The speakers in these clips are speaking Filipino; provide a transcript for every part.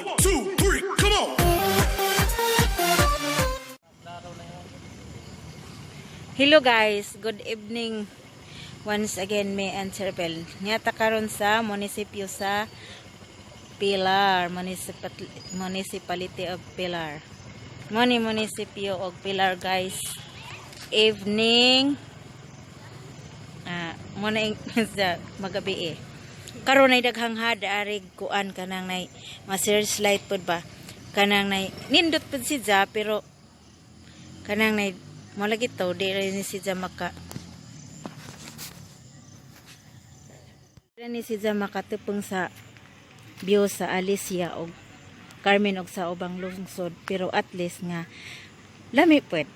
1, 2, 3, come on! Hello guys, good evening. Once again, me and cherrybel. Nyata karon sa munisipyo sa PILAR, Municipality of PILAR. Munisipyo og PILAR guys. Evening. Muna sa magabi eh. Karon ay daghang hada arig kuan kanang nay ma-search light pud ba. Kanang nay nindot pud si Ja pero kanang nay malagi to di rin si Ja maka ni si Ja makatupong sa view sa Alicia og Carmen og sa ubang lungsod pero at least nga lami pud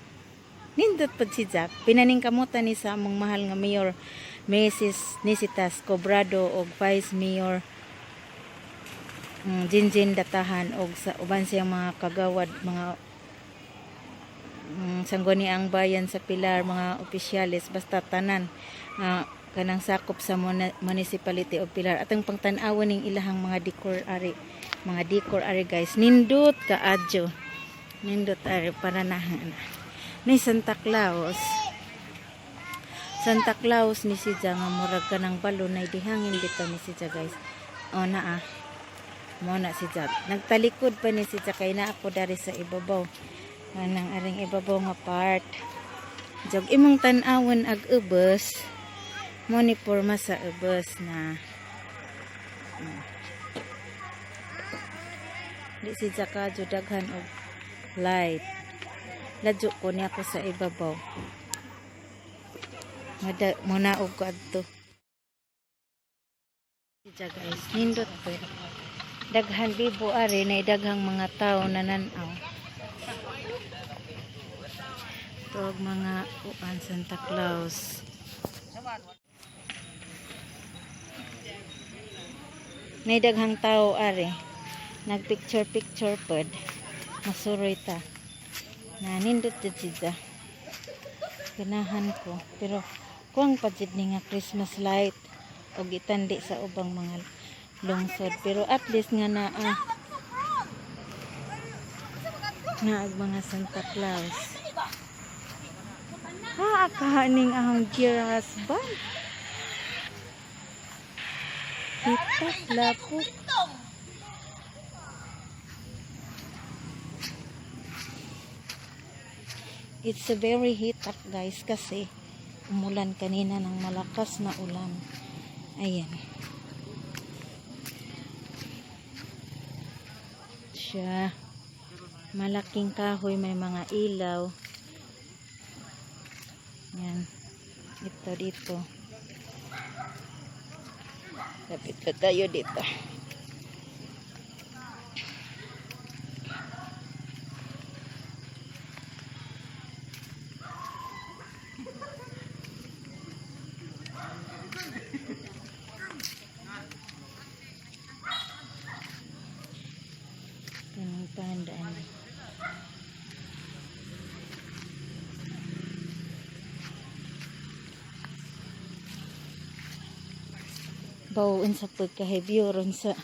nindot pud si Ja pinaning kamutan ni sa among mahal nga mayor Mrs. Nisitas Cobrado og Vice Mayor Jinjin Datahan og sa uban siyang mga kagawad mga sangguniang bayan sa PILAR mga opisyalis basta tanan kanang sakop sa Municipality of PILAR atong pangtan-awon ning ilahang mga decor ari guys nindot kaadyo nindot ari pananahan ni Santa Claus ni si Ja nga murag kanang balon na dihangin bitaw ni si Ja guys o naa mo na si Ja nagtalikod pa ni si Ja kay na ako dari sa ibabaw nang aring ibabaw nga part jog imong tan-awon ag ubos mo ni porma sa ubos na di si Ja kadyo daghan og light ladyo ko ni ako sa ibabaw muna og ko adto si Ja guys nindot po daghan bibo ari na daghang mga tao nananaw tog mga kuan Santa Claus na daghang tao ari nagpicture pod masuroy ta na nindot jud si Ja ganahan ko pero kuang pajid ni nga Christmas light og itandi sa ubang mga lungsod pero at least nga naa naag mga Santa Claus kahaning ahang dear husband hitas lapok it's a very heat up guys kasi umulan kanina ng malakas na ulan ayan siya malaking kahoy may mga ilaw yan ito dito lapit ka tayo dito tandaan bawon sa pagkahebyo ron sa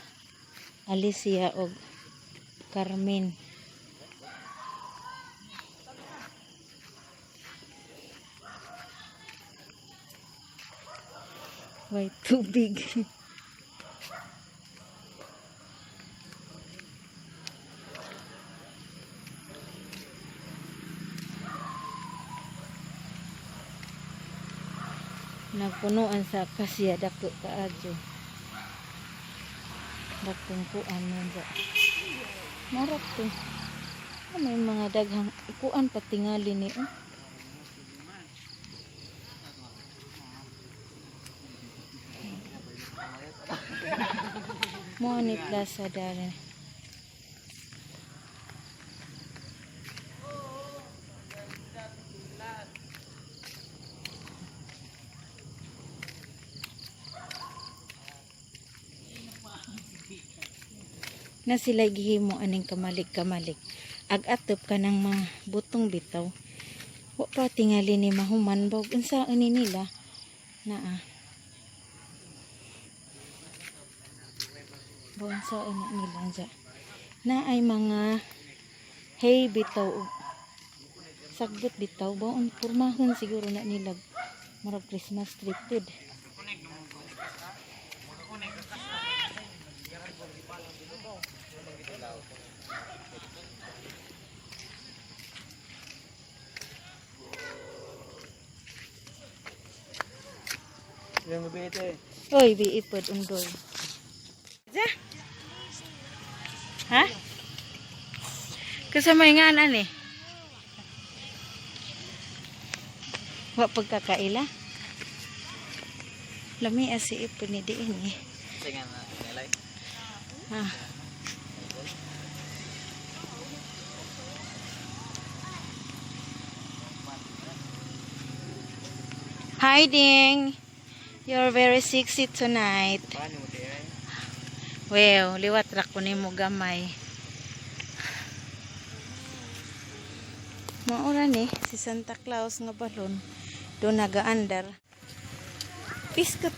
Alicia og Carmen way tubig nagpunuan sa kasya dako kaadyo dakong kuan mo ba marap to may mga daghang kuan patingali ni mo ni plaza dare na sila gihimo aning kamalik ag atop ka ng mga butong bitaw wa pa tingali ni mahuman bawg unsaan ni nila naa bawg unsaan nila ja na ay mga hay bitaw. Sagbot bitaw. Baon purmahon siguro na nila. Murag Christmas tree food. Yung bete. Oy, biipod undoy. Ja. Ha? Kasama nga anan eh. Wa pagkakaila. Lami asi ipod ni diin eh. Sige na, nilay. Ah. Hiding. You're very sexy tonight. Paano mo tayo? Well, liwat ra ko nimo gamay. Maura ni si Santa Claus nga balon do nagaandar. Piskot.